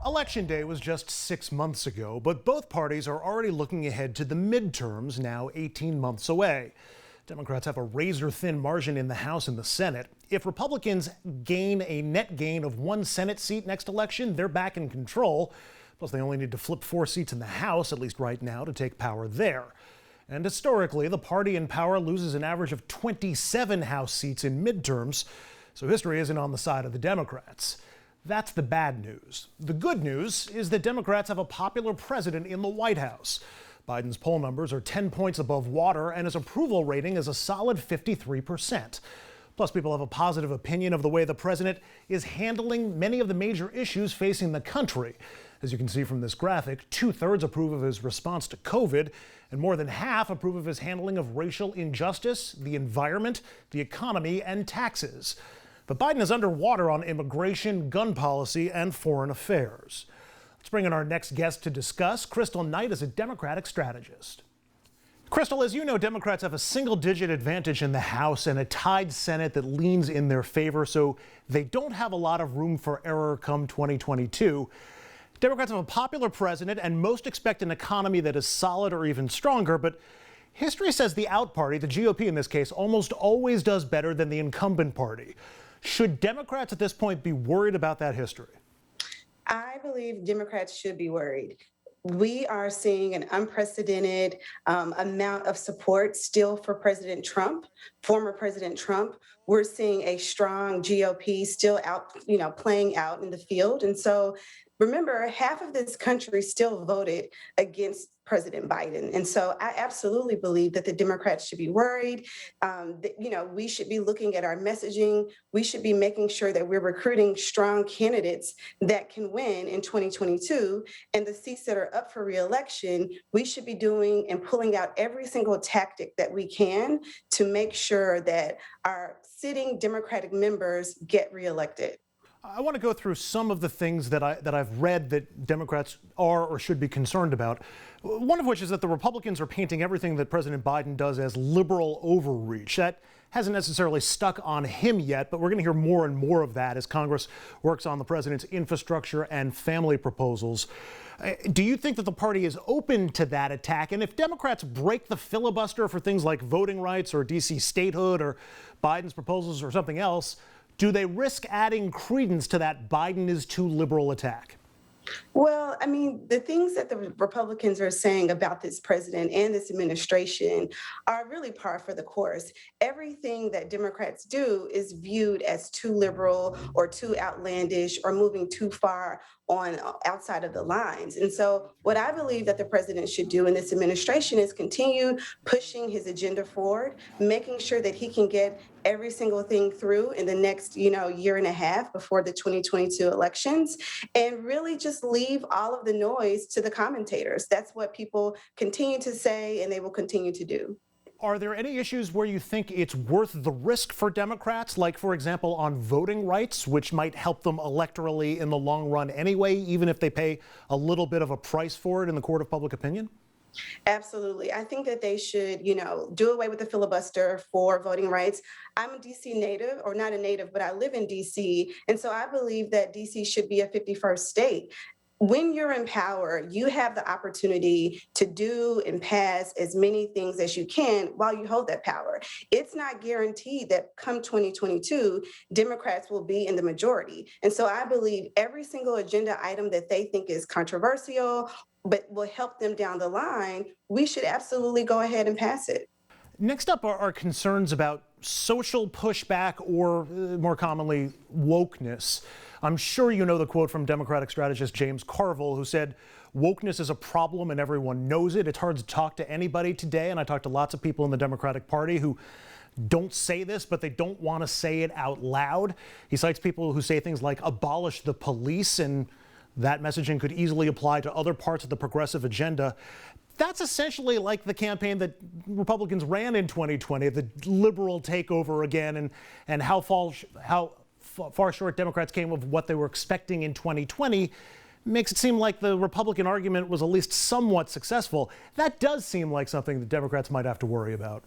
Election day was just 6 months ago, but both parties are already looking ahead to the midterms, now 18 months away. Democrats have a razor-thin margin in the House and the Senate. If Republicans gain a net gain of 1 Senate seat next election, they're back in control. Plus, they only need to flip 4 seats in the House, at least right now, to take power there. And historically, the party in power loses an average of 27 House seats in midterms, so history isn't on the side of the Democrats. That's the bad news. The good news is that Democrats have a popular president in the White House. Biden's poll numbers are 10 points above water, and his approval rating is a solid 53%. Plus, people have a positive opinion of the way the president is handling many of the major issues facing the country. As you can see from this graphic, 2/3 approve of his response to COVID, and more than half approve of his handling of racial injustice, the environment, the economy, and taxes. But Biden is underwater on immigration, gun policy, and foreign affairs. Let's bring in our next guest to discuss. Kristal Knight is a Democratic strategist. Kristal, as you know, Democrats have a single-digit advantage in the House and a tied Senate that leans in their favor, so they don't have a lot of room for error come 2022. Democrats have a popular president, and most expect an economy that is solid or even stronger, but history says the out party, the GOP in this case, almost always does better than the incumbent party. Should Democrats at this point be worried about that history? I believe Democrats should be worried. We are seeing an unprecedented amount of support still for President Trump, former President Trump. We're seeing a strong GOP still out, playing out in the field. And so remember, half of this country still voted against President Biden. And so I absolutely believe that the Democrats should be worried. We should be looking at our messaging. We should be making sure that we're recruiting strong candidates that can win in 2022. And the seats that are up for reelection, we should be doing and pulling out every single tactic that we can to make sure that our sitting Democratic members get reelected. I want to go through some of the things that I've read that Democrats are or should be concerned about. One of which is that the Republicans are painting everything that President Biden does as liberal overreach. That hasn't necessarily stuck on him yet, but we're going to hear more and more of that as Congress works on the president's infrastructure and family proposals. Do you think that the party is open to that attack? And if Democrats break the filibuster for things like voting rights or D.C. statehood or Biden's proposals or something else, do they risk adding credence to that Biden is too liberal attack? Well, I mean, the things that the Republicans are saying about this president and this administration are really par for the course. Everything that Democrats do is viewed as too liberal or too outlandish or moving too far on outside of the lines. And so what I believe that the president should do in this administration is continue pushing his agenda forward, making sure that he can get every single thing through in the next, year and a half before the 2022 elections, and really just leave all of the noise to the commentators. That's what people continue to say, and they will continue to do. Are there any issues where you think it's worth the risk for Democrats, like, for example, on voting rights, which might help them electorally in the long run anyway, even if they pay a little bit of a price for it in the court of public opinion? Absolutely. I think that they should, do away with the filibuster for voting rights. I'm a DC native, or not a native, but I live in DC. And so I believe that DC should be a 51st state. When you're in power, you have the opportunity to do and pass as many things as you can while you hold that power. It's not guaranteed that come 2022, Democrats will be in the majority. And so I believe every single agenda item that they think is controversial, but will help them down the line, we should absolutely go ahead and pass it. Next up are concerns about social pushback, or more commonly, wokeness. I'm sure you know the quote from Democratic strategist James Carville, who said, "Wokeness is a problem and everyone knows it. It's hard to talk to anybody today." And I talked to lots of people in the Democratic Party who don't say this, but they don't want to say it out loud. He cites people who say things like abolish the police, and that messaging could easily apply to other parts of the progressive agenda. That's essentially like the campaign that Republicans ran in 2020, the liberal takeover again, and how far short Democrats came of what they were expecting in 2020 makes it seem like the Republican argument was at least somewhat successful. That does seem like something that Democrats might have to worry about.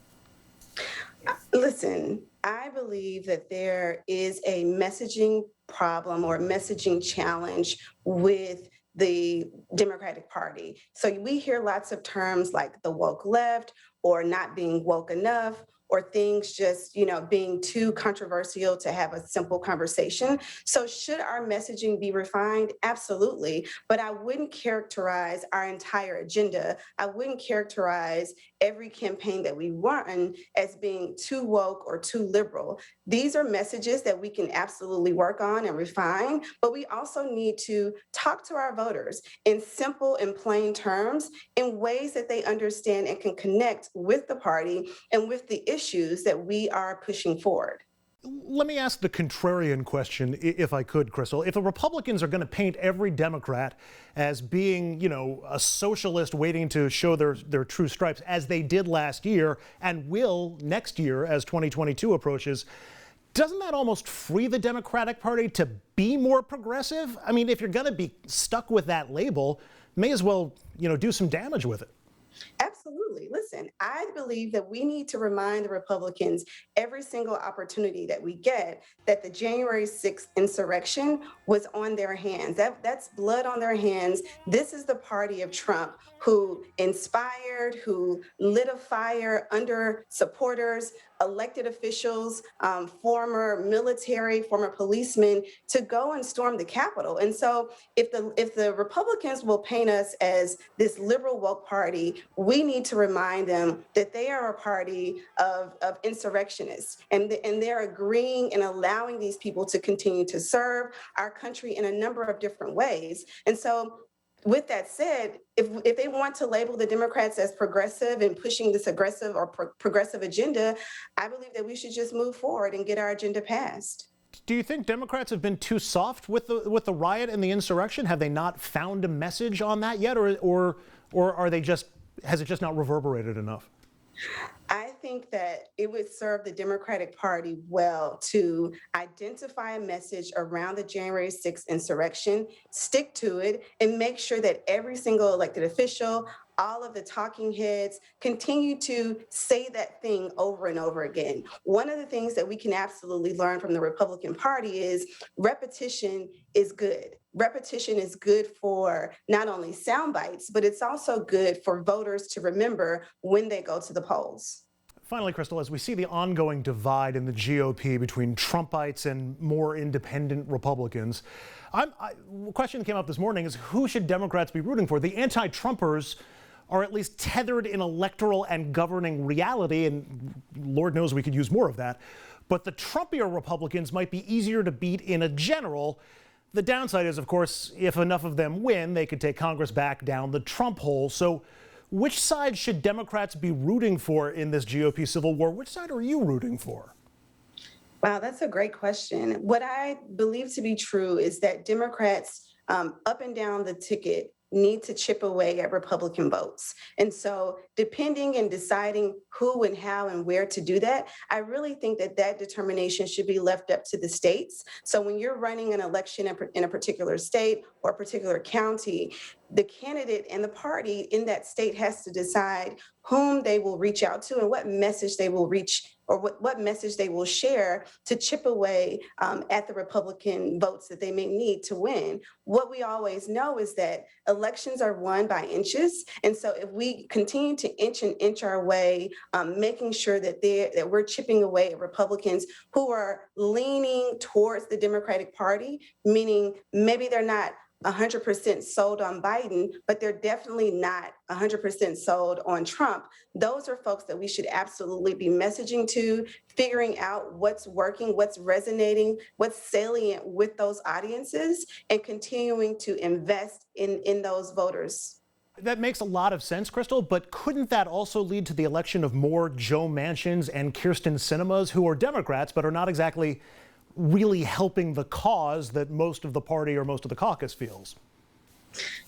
Listen, I believe that there is a messaging problem or messaging challenge with the Democratic Party. So we hear lots of terms like the woke left or not being woke enough or things just, being too controversial to have a simple conversation. So should our messaging be refined? Absolutely. But I wouldn't characterize our entire agenda. I wouldn't characterize every campaign that we run as being too woke or too liberal. These are messages that we can absolutely work on and refine, but we also need to talk to our voters in simple and plain terms in ways that they understand and can connect with the party and with the issues that we are pushing forward. Let me ask the contrarian question, if I could, Kristal. If the Republicans are going to paint every Democrat as being, a socialist waiting to show their true stripes, as they did last year and will next year as 2022 approaches, doesn't that almost free the Democratic Party to be more progressive? I mean, if you're going to be stuck with that label, may as well, do some damage with it. Absolutely. Listen, I believe that we need to remind the Republicans every single opportunity that we get that the January 6th insurrection was on their hands. That's blood on their hands. This is the party of Trump who inspired, who lit a fire under supporters, elected officials, former military, former policemen to go and storm the Capitol. And so if the Republicans will paint us as this liberal woke party, we need to remind them that they are a party of insurrectionists, and they're agreeing and allowing these people to continue to serve our country in a number of different ways. And so with that said, if they want to label the Democrats as progressive and pushing this aggressive or progressive agenda, I believe that we should just move forward and get our agenda passed. Do you think Democrats have been too soft with the riot and the insurrection? Have they not found a message on that yet, or are they has it just not reverberated enough? I think that it would serve the Democratic Party well to identify a message around the January 6th insurrection, stick to it, and make sure that every single elected official, all of the talking heads continue to say that thing over and over again. One of the things that we can absolutely learn from the Republican Party is repetition is good. Repetition is good for not only sound bites, but it's also good for voters to remember when they go to the polls. Finally, Kristal, as we see the ongoing divide in the GOP between Trumpites and more independent Republicans, a question that came up this morning is who should Democrats be rooting for? The anti-Trumpers are at least tethered in electoral and governing reality, and Lord knows we could use more of that. But the Trumpier Republicans might be easier to beat in a general. The downside is, of course, if enough of them win, they could take Congress back down the Trump hole. So which side should Democrats be rooting for in this GOP civil war? Which side are you rooting for? Wow, that's a great question. What I believe to be true is that Democrats up and down the ticket need to chip away at Republican votes. And so depending and deciding who and how and where to do that, I really think that determination should be left up to the states. So when you're running an election in a particular state or a particular county, the candidate and the party in that state has to decide whom they will reach out to and what message they will reach or what message they will share to chip away at the Republican votes that they may need to win. What we always know is that elections are won by inches. And so if we continue to inch our way, making sure that we're chipping away at Republicans who are leaning towards the Democratic Party, meaning maybe they're not 100% sold on Biden, but they're definitely not 100% sold on Trump. Those are folks that we should absolutely be messaging to, figuring out what's working, what's resonating, what's salient with those audiences, and continuing to invest in those voters. That makes a lot of sense, Kristal, but couldn't that also lead to the election of more Joe Manchins and Kyrsten Sinemas, who are Democrats but are not exactly really helping the cause that most of the party or most of the caucus feels?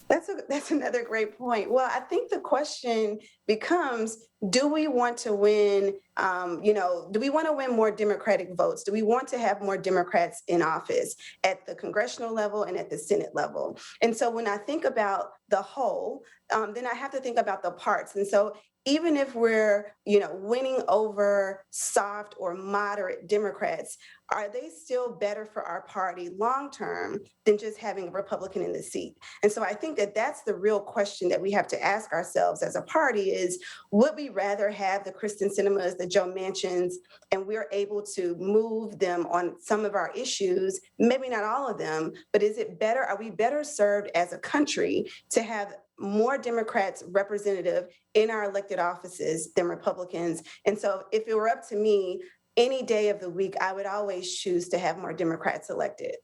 That's another great point. Well, I think the question becomes: do we want to win? Do we want to win more Democratic votes? Do we want to have more Democrats in office at the congressional level and at the Senate level? And so, when I think about the whole, then I have to think about the parts. And so, even if we're winning over soft or moderate Democrats, are they still better for our party long term than just having a Republican in the seat? And so I think that that's the real question that we have to ask ourselves as a party is, would we rather have the Kristen Sinemas, the Joe Manchins, and we're able to move them on some of our issues, maybe not all of them, but are we better served as a country to have more Democrats representative in our elected offices than Republicans? And so if it were up to me, any day of the week, I would always choose to have more Democrats elected.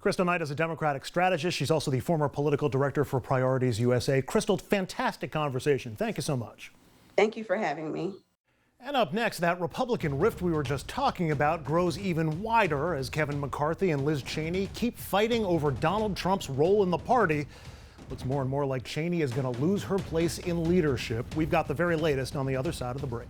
Kristal Knight is a Democratic strategist. She's also the former political director for Priorities USA. Kristal, fantastic conversation. Thank you so much. Thank you for having me. And up next, that Republican rift we were just talking about grows even wider as Kevin McCarthy and Liz Cheney keep fighting over Donald Trump's role in the party. Looks more and more like Cheney is going to lose her place in leadership. We've got the very latest on the other side of the break.